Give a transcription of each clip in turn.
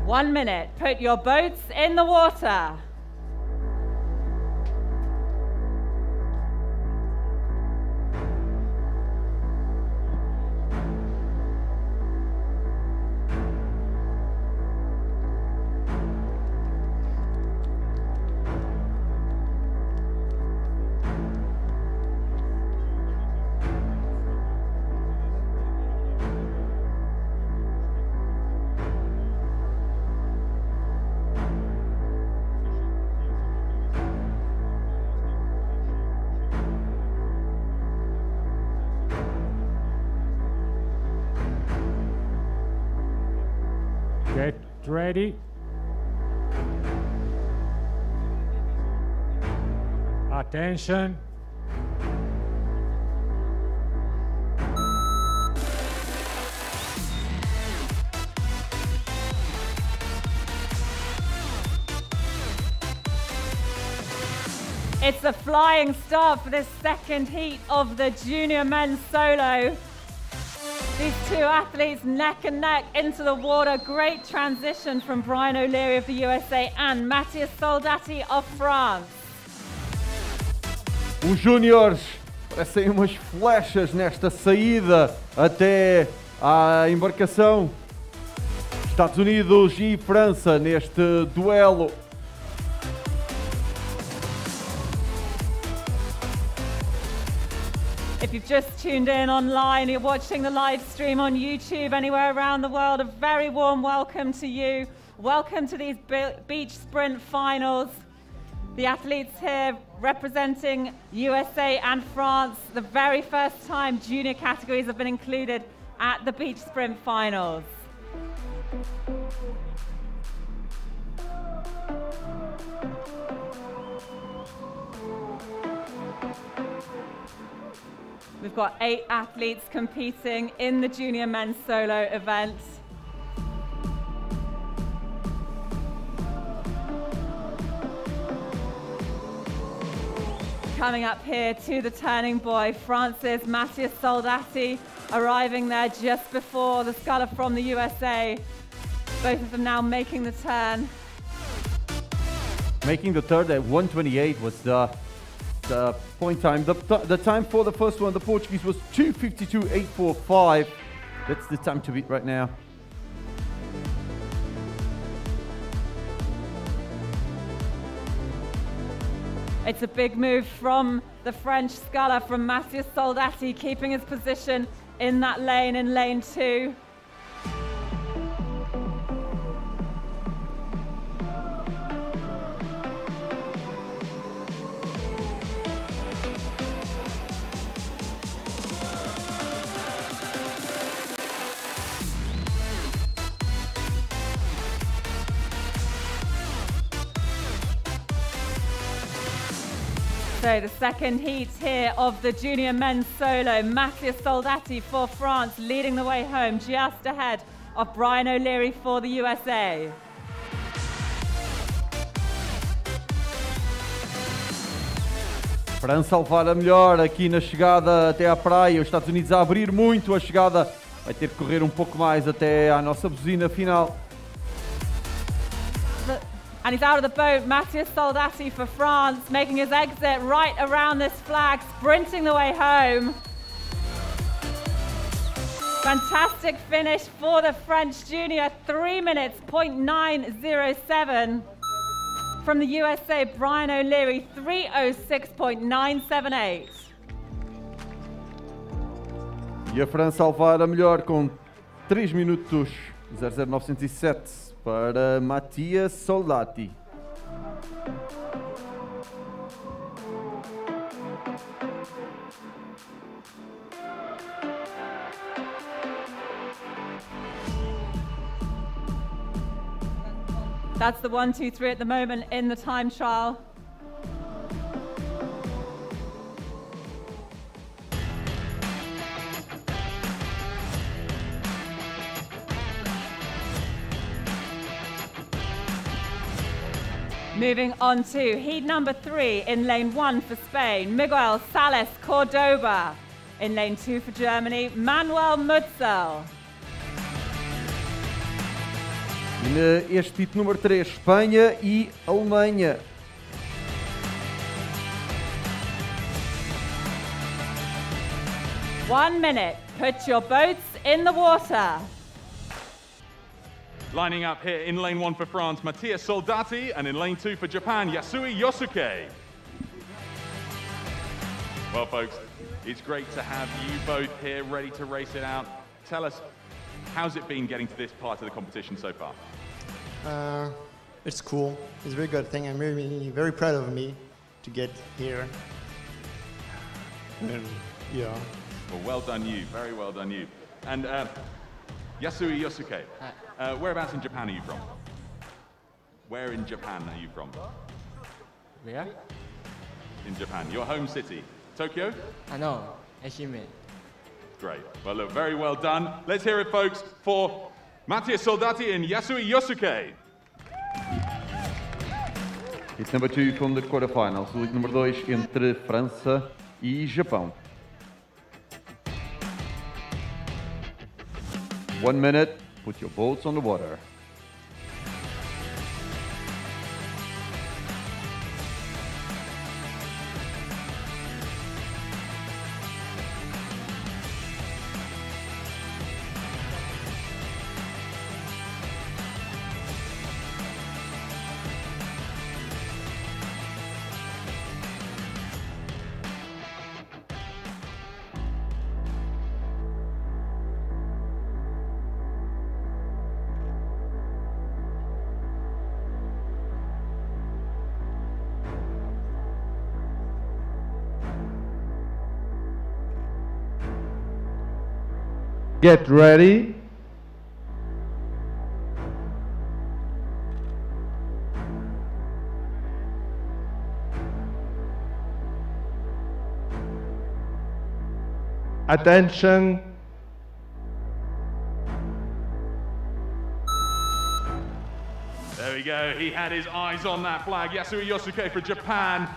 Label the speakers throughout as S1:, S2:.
S1: 1 minute. Put your boats in the water.
S2: Get ready. Attention.
S1: It's a flying start for this second heat of the junior men's solo. These two athletes neck and neck into the water. Great transition from Brian O'Leary of the USA and Mathias Soldati of France.
S3: Os júniores parecem umas flechas nesta saída até à embarcação. Estados Unidos e França neste duelo.
S1: If you've just tuned in online, you're watching the live stream on YouTube anywhere around the world, a very warm welcome to you. Welcome to these beach sprint finals. The athletes here representing USA and France, the very first time junior categories have been included at the beach sprint finals. We've got 8 athletes competing in the junior men's solo event. Coming up here to the turning buoy, France's Mathias Soldati arriving there just before the sculler from the USA. Both of them now making the turn.
S3: Making the third at 1:28 was the point time. The time for the first one, the Portuguese, was 2:52.845. That's the time to beat right now.
S1: It's a big move from the French sculler, from Mathias Soldati, keeping his position in that lane, in lane 2. So the second heat here of the junior men's solo, Mathias Soldati for France leading the way home, just ahead of Brian O'Leary for the USA.
S3: França a levar a melhor aqui na chegada até à praia. Os Estados Unidos a abrir muito a chegada. Vai ter que correr um pouco mais até à nossa buzina final.
S1: And he's out of the boat, Mathias Soldati for France, making his exit right around this flag, sprinting the way home. Fantastic finish for the French junior, 3 minutes, 0.907. From the USA, Brian O'Leary, 3:06.978.
S3: E a França a levar a melhor com 3 minutos 00907 para Mathias Soldati.
S1: That's the 1, 2, 3 at the moment in the time trial. Moving on to heat number 3 in lane 1 for Spain, Miguel Sales Cordoba. In lane 2 for Germany, Manuel Mutzel.
S3: E neste pit número 3, Espanha e Alemanha.
S1: One minute. Put your boats in the water.
S4: Lining up here in lane 1 for France, Mathias Soldati, and in lane 2 for Japan, Yasui Yosuke. Well, folks, it's great to have you both here ready to race it out. Tell us, how's it been getting to this part of the competition so far?
S5: It's cool. It's a very good thing. I'm very proud of me to get here. And yeah.
S4: Well, well done you. Very well done you. And Yasui Yosuke, whereabouts in Japan are you from? Where in Japan are you from?
S6: Where?
S4: In Japan. Your home city? Tokyo?
S6: No, Ehime.
S4: Great. Well, look, very well done. Let's hear it, folks, for Mathias Soldati and Yasui Yosuke.
S3: Hit number 2 from the quarterfinals. League number 2 entre França e Japão. 1 minute. Put your boats on the water.
S7: Get ready. Attention.
S4: There we go. He had his eyes on that flag. Yasui Yosuke for Japan.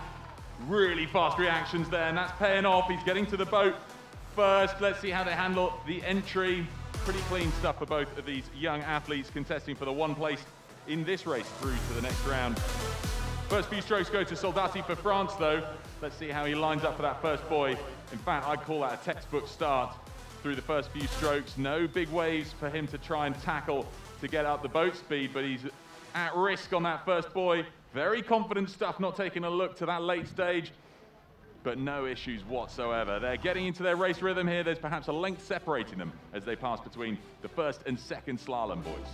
S4: Really fast reactions there, and that's paying off. He's getting to the boat first. Let's see how they handle the entry. Pretty clean stuff for both of these young athletes contesting for the 1 place in this race through to the next round. First few strokes go to Soldati for France, though. Let's see how he lines up for that first buoy. In fact, I'd call that a textbook start through the first few strokes. No big waves for him to try and tackle to get up the boat speed, but he's at risk on that first buoy. Very confident stuff, not taking a look to that late stage, but no issues whatsoever. They're getting into their race rhythm here. There's perhaps a length separating them as they pass between the first and second slalom boys.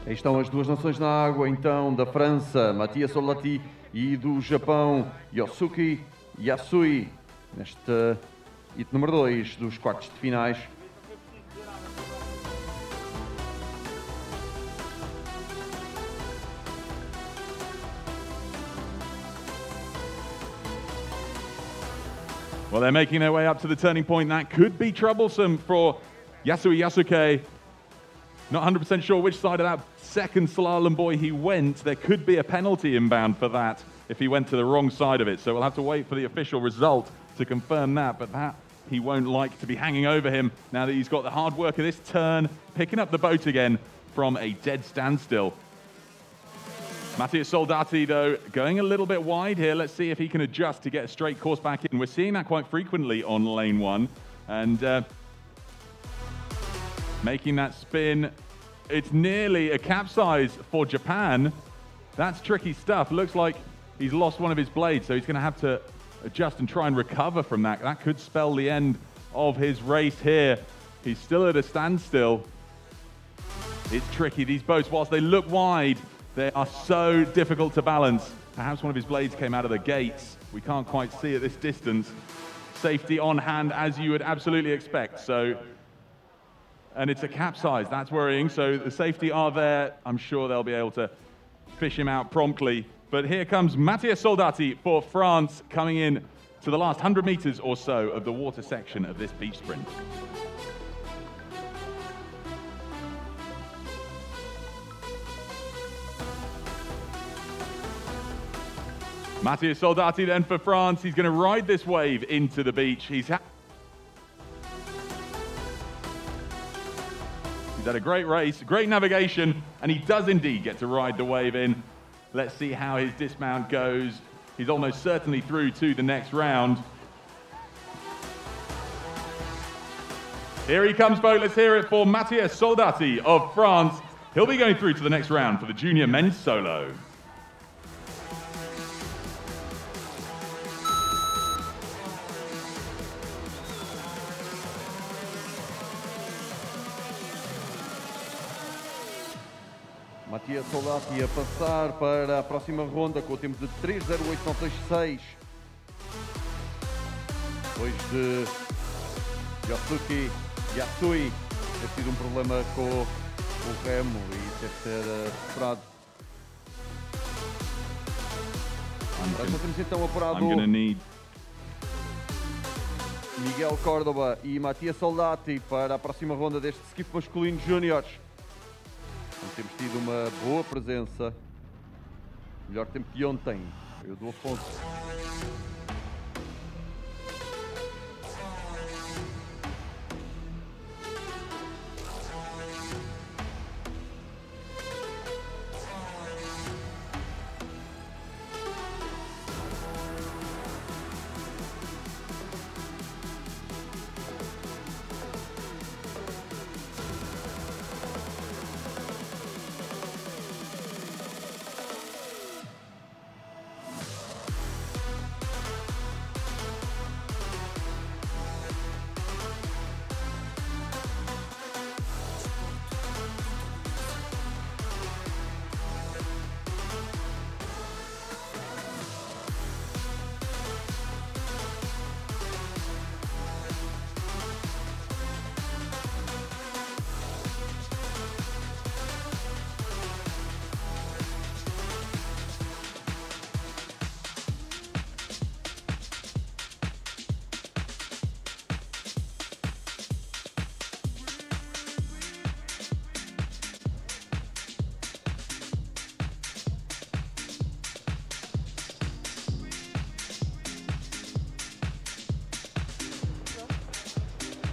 S3: Aí estão as duas nações na água, então, da França, Mathias Soldati, e do Japão, Yosuke Yasui, neste hit número 2 dos quartos de finais.
S4: Well, they're making their way up to the turning point. That could be troublesome for Yasui Yosuke. Not 100% sure which side of that second slalom buoy he went. There could be a penalty inbound for that if he went to the wrong side of it. So we'll have to wait for the official result to confirm that. But that he won't like to be hanging over him now that he's got the hard work of this turn, picking up the boat again from a dead standstill. Mathias Soldati, though, going a little bit wide here. Let's see if he can adjust to get a straight course back in. We're seeing that quite frequently on lane 1. And making that spin. It's nearly a capsize for Japan. That's tricky stuff. Looks like he's lost one of his blades, so he's going to have to adjust and try and recover from that. That could spell the end of his race here. He's still at a standstill. It's tricky. These boats, whilst they look wide, they are so difficult to balance. Perhaps one of his blades came out of the gates. We can't quite see at this distance. Safety on hand, as you would absolutely expect. So, and it's a capsize. That's worrying. So the safety are there. I'm sure they'll be able to fish him out promptly. But here comes Mathias Soldati for France, coming in to the last 100 meters or so of the water section of this beach sprint. Mathias Soldati then for France. He's going to ride this wave into the beach. He's had a great race, great navigation, and he does indeed get to ride the wave in. Let's see how his dismount goes. He's almost certainly through to the next round. Here he comes, folks. Let's hear it for Mathias Soldati of France. He'll be going through to the next round for the junior men's solo.
S3: Mathias Soldati a passar para a próxima ronda com o tempo de 3:08.966. Depois de Yasui ter tido um problema com o remo e ter de ser recuperado. Já temos então apurado Miguel Córdoba e Mathias Soldati para a próxima ronda deste skiff masculino júniores. Temos tido uma boa presença. Melhor tempo que ontem, foi o do Afonso.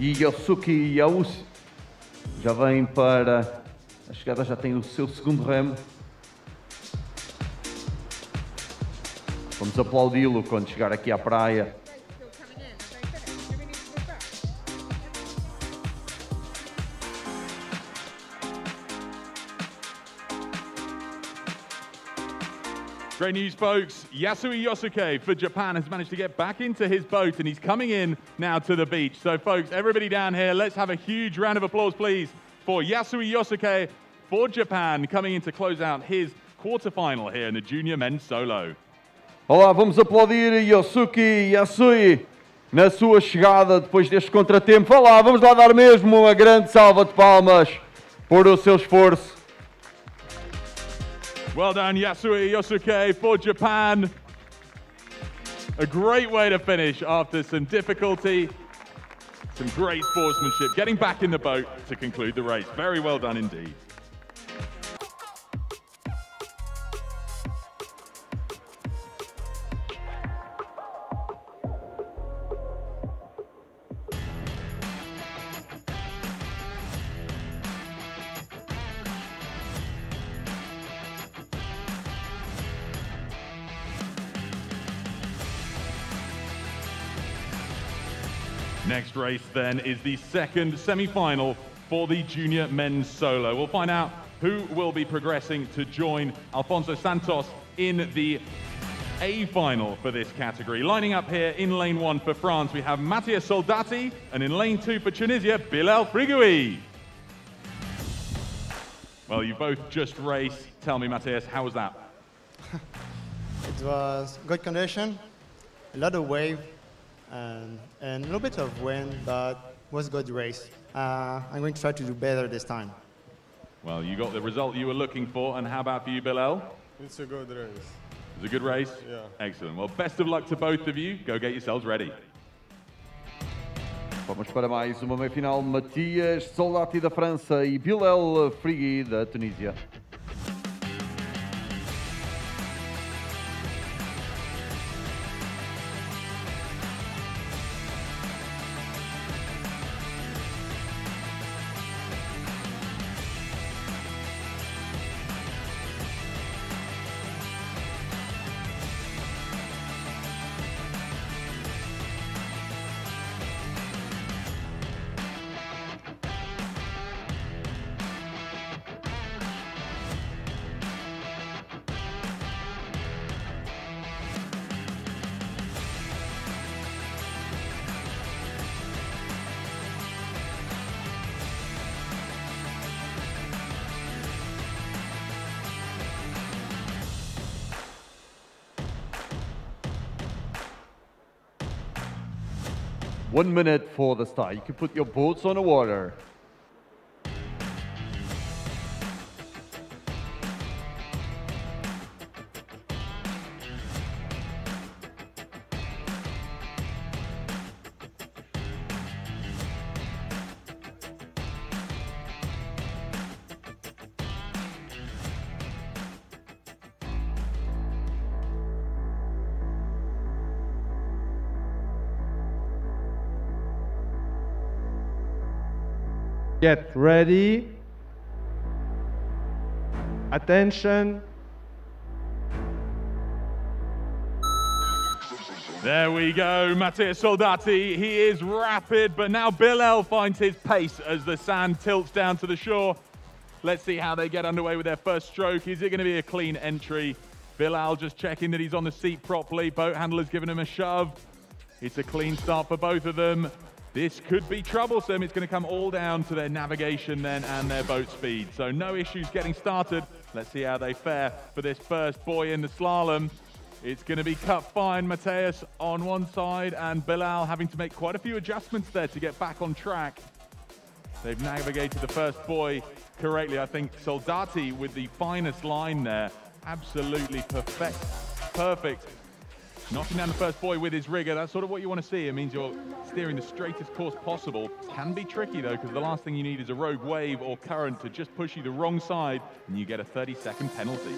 S3: E Yosuke Yausi já vem para a chegada, já tem o seu segundo remo. Vamos aplaudi-lo quando chegar aqui à praia.
S4: Great news, folks. Yasui Yosuke for Japan has managed to get back into his boat, and he's coming in now to the beach. So, folks, everybody down here, let's have a huge round of applause, please, for Yasui Yosuke for Japan, coming in to close out his quarterfinal here in the junior men's solo.
S3: Olá, vamos aplaudir Yosuke Yasui na sua chegada depois deste contratempo. Olá, vamos lá dar mesmo uma grande salva de palmas por o seu esforço.
S4: Well done, Yasui Yosuke for Japan. A great way to finish after some difficulty, some great sportsmanship, getting back in the boat to conclude the race. Very well done indeed. Next race then is the second semi-final for the junior men's solo. We'll find out who will be progressing to join Alfonso Santos in the A final for this category. Lining up here in lane 1 for France, we have Mathias Soldati, and in lane 2 for Tunisia, Bilal Frigoui. Well, you both just raced. Tell me, Mathias, how was that?
S5: It was good condition, a lot of wave, and a little bit of wind, but was a good race. I'm going to try to do better this time.
S4: Well, you got the result you were looking for, and how about for you, Bilal?
S7: It's a good race.
S4: It was a good race?
S7: Yeah.
S4: Excellent. Well, best of luck to both of you. Go get yourselves ready.
S3: Vamos para mais uma meia-final. Mathias Soldati da França e Bilal Frigoui da Tunísia. 1 minute for the start. You can put your boats on the water.
S7: Get ready. Attention.
S4: There we go, Mathias Soldati. He is rapid, but now Bilal finds his pace as the sand tilts down to the shore. Let's see how they get underway with their first stroke. Is it going to be a clean entry? Bilal just checking that he's on the seat properly. Boat handler's giving him a shove. It's a clean start for both of them. This could be troublesome. It's going to come all down to their navigation then and their boat speed. So no issues getting started. Let's see how they fare for this first buoy in the slalom. It's going to be cut fine. Mathias on one side and Bilal having to make quite a few adjustments there to get back on track. They've navigated the first buoy correctly. I think Soldati with the finest line there. Absolutely perfect. Knocking down the first buoy with his rigger, that's sort of what you want to see. It means you're steering the straightest course possible. Can be tricky though, because the last thing you need is a rogue wave or current to just push you the wrong side, and you get a 30-second penalty.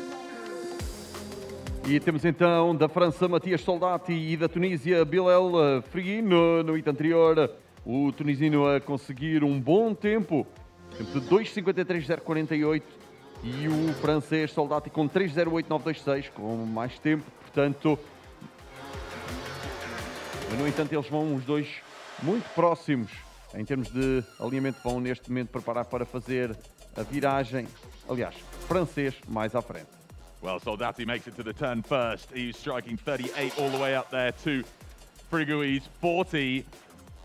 S3: E temos então da França Mathias Soldati e da Tunísia Bilal Frigui. No hito anterior, o tunisino a conseguir um bom tempo de 2:53.048 e o francês Soldati com 3:08.926, com mais tempo, portanto. No entanto, eles vão os dois muito próximos em termos de alinhamento. Vão neste momento preparar para fazer a viragem. Aliás, francês mais à frente.
S4: Well, Soldati makes it to the turn first. He's striking 38 all the way up there to Frigui's 40.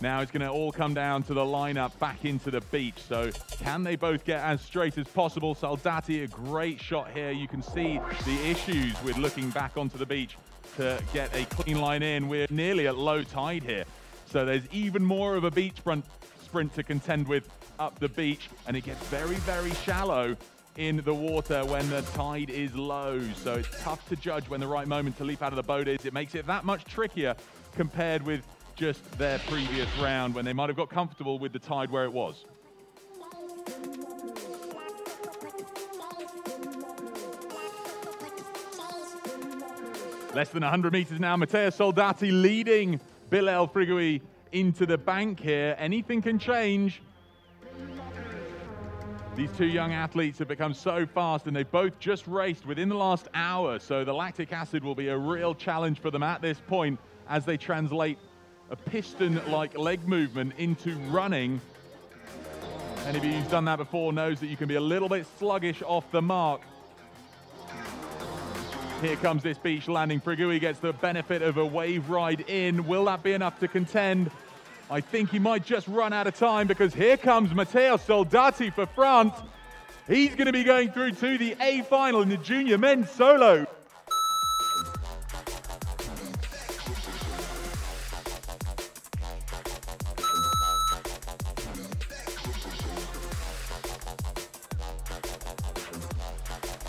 S4: Now it's going to all come down to the lineup back into the beach. So can they both get as straight as possible? Soldati, a great shot here. You can see the issues with looking back onto the beach to get a clean line in. We're nearly at low tide here. So there's even more of a beachfront sprint to contend with up the beach. And it gets very, very shallow in the water when the tide is low. So it's tough to judge when the right moment to leap out of the boat is. It makes it that much trickier compared with just their previous round when they might have got comfortable with the tide where it was. Less than 100 meters now. Mathias Soldati leading Bilal Frigui into the bank here. Anything can change. These two young athletes have become so fast and they've both just raced within the last hour. So the lactic acid will be a real challenge for them at this point as they translate a piston-like leg movement into running. Anybody who's done that before knows that you can be a little bit sluggish off the mark. Here comes this beach landing. Frigui gets the benefit of a wave ride in. Will that be enough to contend? I think he might just run out of time because here comes Mathias Soldati for France. He's going to be going through to the A final in the junior men's solo.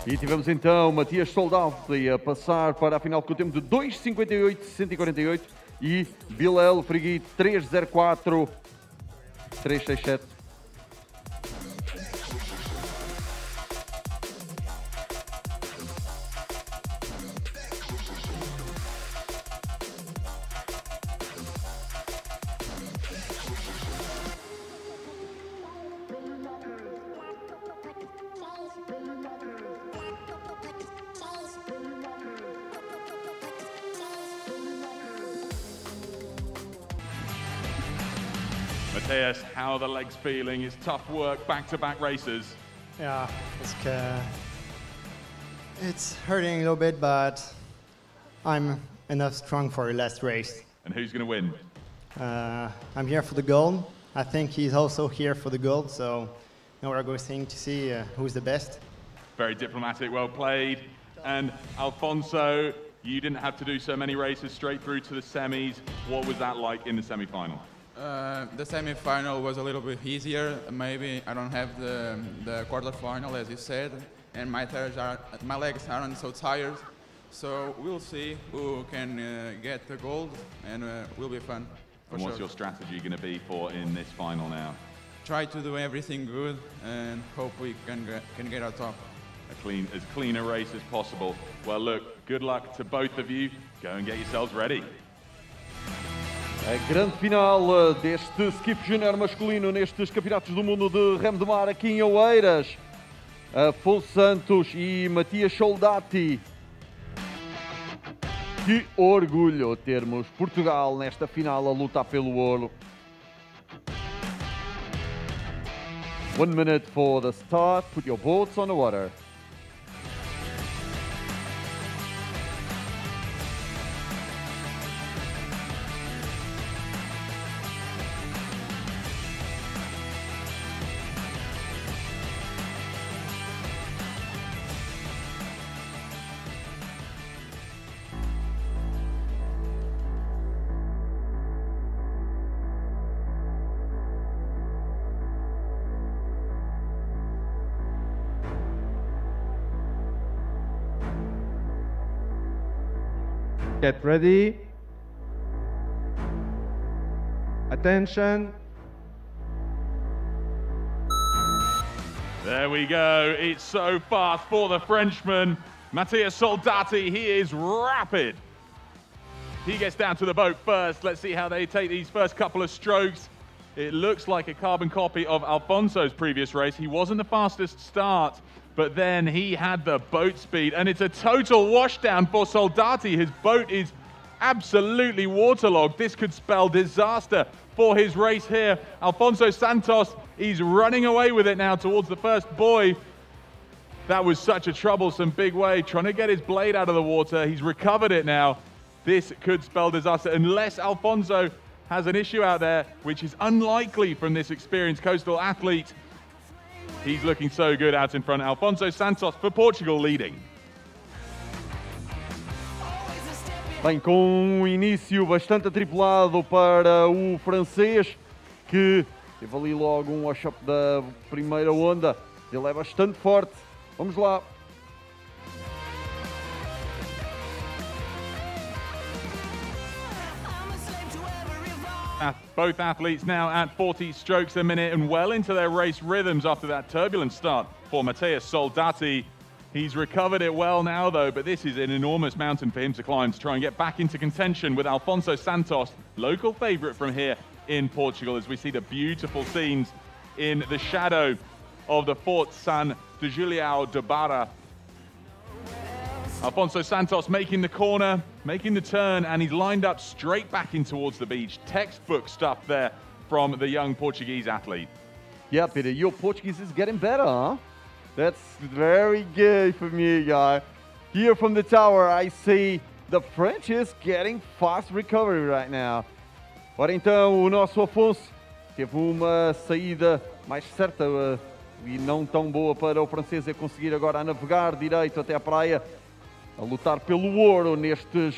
S3: E tivemos então Mathias Soldati a passar para a final com o tempo de 2:58.148 e Bilal Frigui 3:04.367.
S4: Mathias, how are the legs feeling? It's tough work, back-to-back races.
S5: Yeah, it's hurting a little bit, but I'm enough strong for the last race.
S4: And who's going to win?
S5: I'm here for the gold. I think he's also here for the gold, so now we're going to see who's the best.
S4: Very diplomatic, well played. And Alfonso, you didn't have to do so many races straight through to the semis. What was that like in the semi-final?
S8: The semi-final was a little bit easier. Maybe I don't have the quarter-final, as you said, and my legs aren't so tired. So we'll see who can get the gold, and will be fun.
S4: And what's your strategy going to be for in this final now?
S8: Try to do everything good and hope we can get our top.
S4: As clean a race as possible. Well, look, good luck to both of you. Go and get yourselves ready.
S3: A grande final deste Skiff Júnior masculino nestes campeonatos do mundo de remo de mar aqui em Oeiras. Afonso Santos e Mathias Soldati. Que orgulho termos Portugal nesta final a lutar pelo ouro. 1 minute for the start. Put your boats on the water.
S7: Get ready. Attention.
S4: There we go. It's so fast for the Frenchman. Mathias Soldati, he is rapid. He gets down to the boat first. Let's see how they take these first couple of strokes. It looks like a carbon copy of Alfonso's previous race. He wasn't the fastest start, but then he had the boat speed, and it's a total washdown for Soldati. His boat is absolutely waterlogged. This could spell disaster for his race here. Alfonso Santos, he's running away with it now towards the first buoy. That was such a troublesome big wave, trying to get his blade out of the water. He's recovered it now. This could spell disaster unless Alfonso has an issue out there, which is unlikely from this experienced coastal athlete. He's looking so good out in front. Alfonso Santos for Portugal leading.
S3: Bem, com um início bastante atripulado para o francês, que teve ali logo um wash-up da primeira onda. Ele é bastante forte. Vamos lá.
S4: Both athletes now at 40 strokes a minute and well into their race rhythms after that turbulent start for Mathias Soldati. He's recovered it well now though, but this is an enormous mountain for him to climb to try and get back into contention with Alfonso Santos, local favourite from here in Portugal, as we see the beautiful scenes in the shadow of the Fort San de Julião de Barra. Alfonso Santos making the corner, making the turn, and he's lined up straight back in towards the beach. Textbook stuff there from the young Portuguese athlete.
S3: Yeah, Peter, your Portuguese is getting better, huh? That's very good for me, guy. Here from the tower, I see the French is getting fast recovery right now. Ora então, o nosso Afonso teve uma saída mais certa e não tão boa para o francês a conseguir agora a navegar direito até a praia, a lutar pelo ouro nestes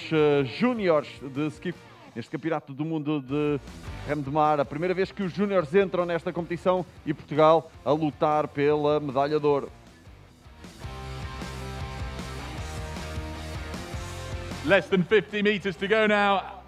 S3: júniores de skiff, neste campeonato do mundo de remo de mar. A primeira vez que os júniores entram nesta competição e Portugal a lutar pela medalha de ouro.
S4: Less than 50 meters to go now.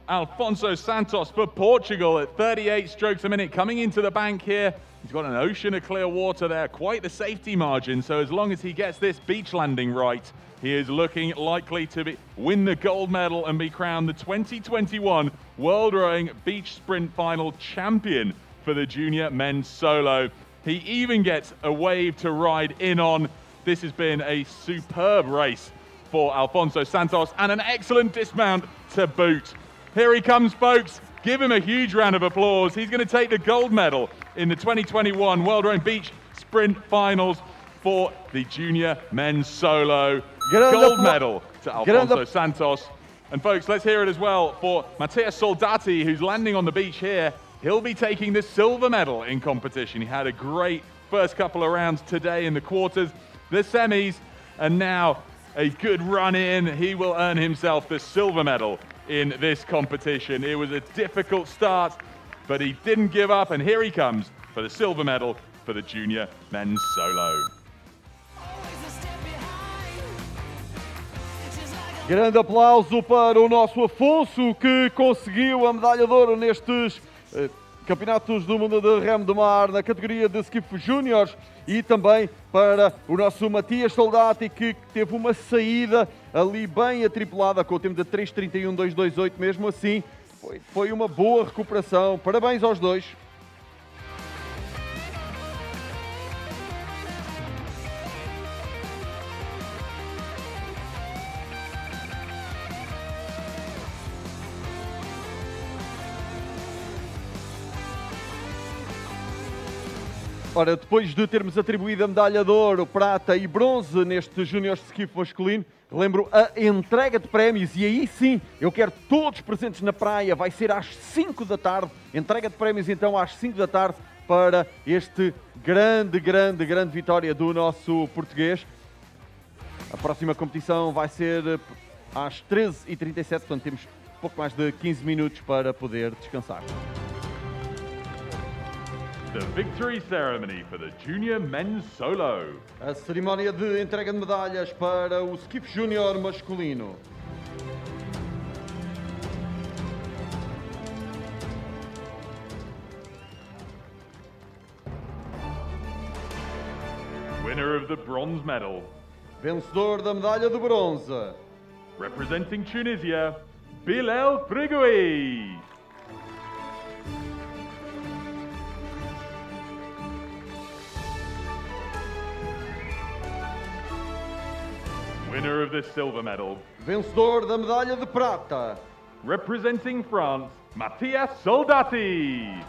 S4: Alfonso Santos for Portugal at 38 strokes a minute coming into the bank here. He's got an ocean of clear water there, quite the safety margin. So as long as he gets this beach landing right, he is looking likely to win the gold medal and be crowned the 2021 World Rowing Beach Sprint Final champion for the junior men's solo. He even gets a wave to ride in on. This has been a superb race for Alfonso Santos and an excellent dismount to boot. Here he comes, folks. Give him a huge round of applause. He's going to take the gold medal in the 2021 World Rowing Beach Sprint Finals for the junior men's solo. Gold medal to Alfonso Santos. And folks, let's hear it as well for Mathias Soldati, who's landing on the beach here. He'll be taking the silver medal in competition. He had a great first couple of rounds today in the quarters, the semis, and now a good run in. He will earn himself the silver medal in this competition. It was a difficult start, but he didn't give up, and here he comes for the silver medal for the junior men's solo.
S3: Grande aplauso para o nosso Afonso, que conseguiu a medalha de ouro nestes campeonatos do mundo de remo de mar na categoria de skiff júniores, e também para o nosso Mathias Soldati, que teve uma saída ali bem atripulada com o tempo de 3:31.228. Mesmo assim, foi uma boa recuperação. Parabéns aos dois. Ora, depois de termos atribuído a medalha de ouro, prata e bronze neste Júnior Skiff masculino, lembro a entrega de prémios, e aí sim, eu quero todos presentes na praia. Vai ser às 5 da tarde, entrega de prémios então às 5 da tarde para este grande vitória do nosso português. A próxima competição vai ser às 13h37, portanto temos pouco mais de 15 minutos para poder descansar.
S4: The victory ceremony for the junior men's solo.
S3: A cerimónia de entrega de medalhas para o skiff júnior masculino.
S4: Winner of the bronze medal.
S3: Vencedor da medalha de bronze.
S4: Representing Tunisia, Bilal Frigoui. Winner of the silver medal.
S3: Vencedor da medalha de prata.
S4: Representing France, Mathias Soldati.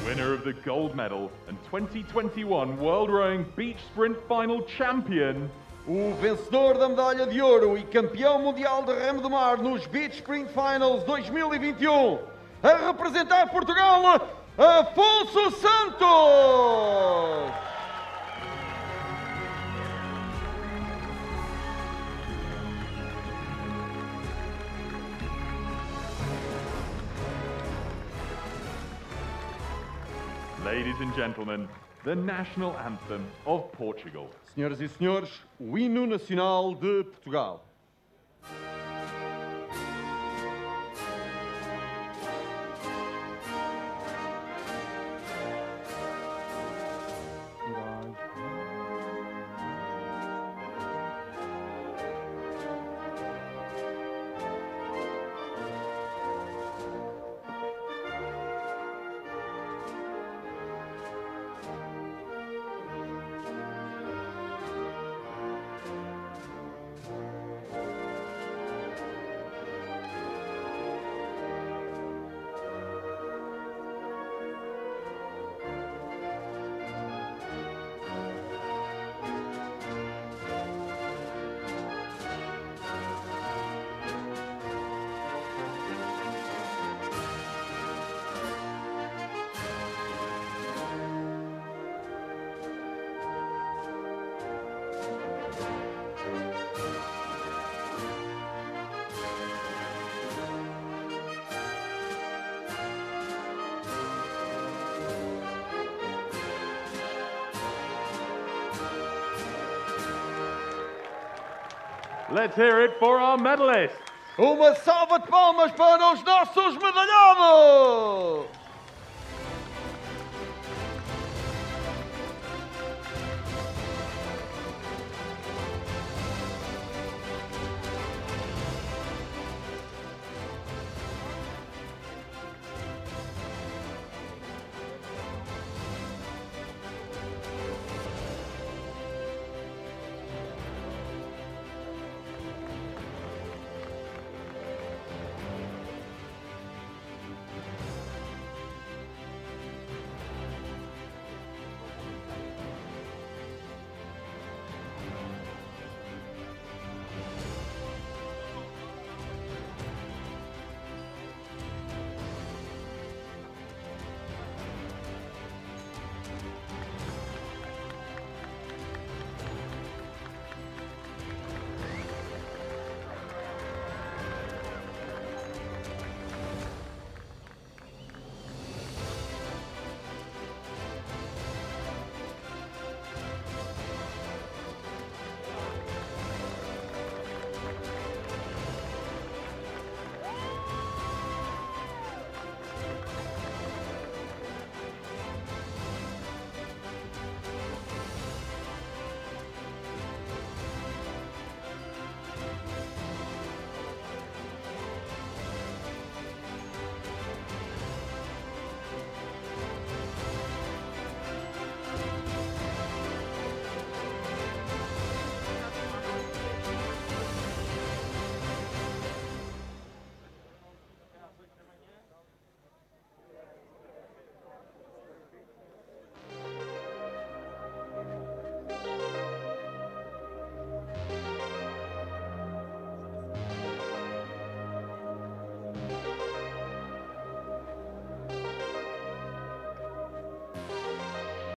S4: Winner of the gold medal and 2021 World Rowing Beach Sprint Final Champion,
S3: o vencedor da medalha de ouro e campeão mundial de remo de mar nos Beach Sprint Finals 2021, a representar Portugal, Afonso Santos!
S4: Ladies and gentlemen, the national anthem of Portugal.
S3: Senhoras e senhores, o hino nacional de Portugal.
S4: Let's hear it for our medalists.
S3: Uma salva de palmas para os nossos medalhados!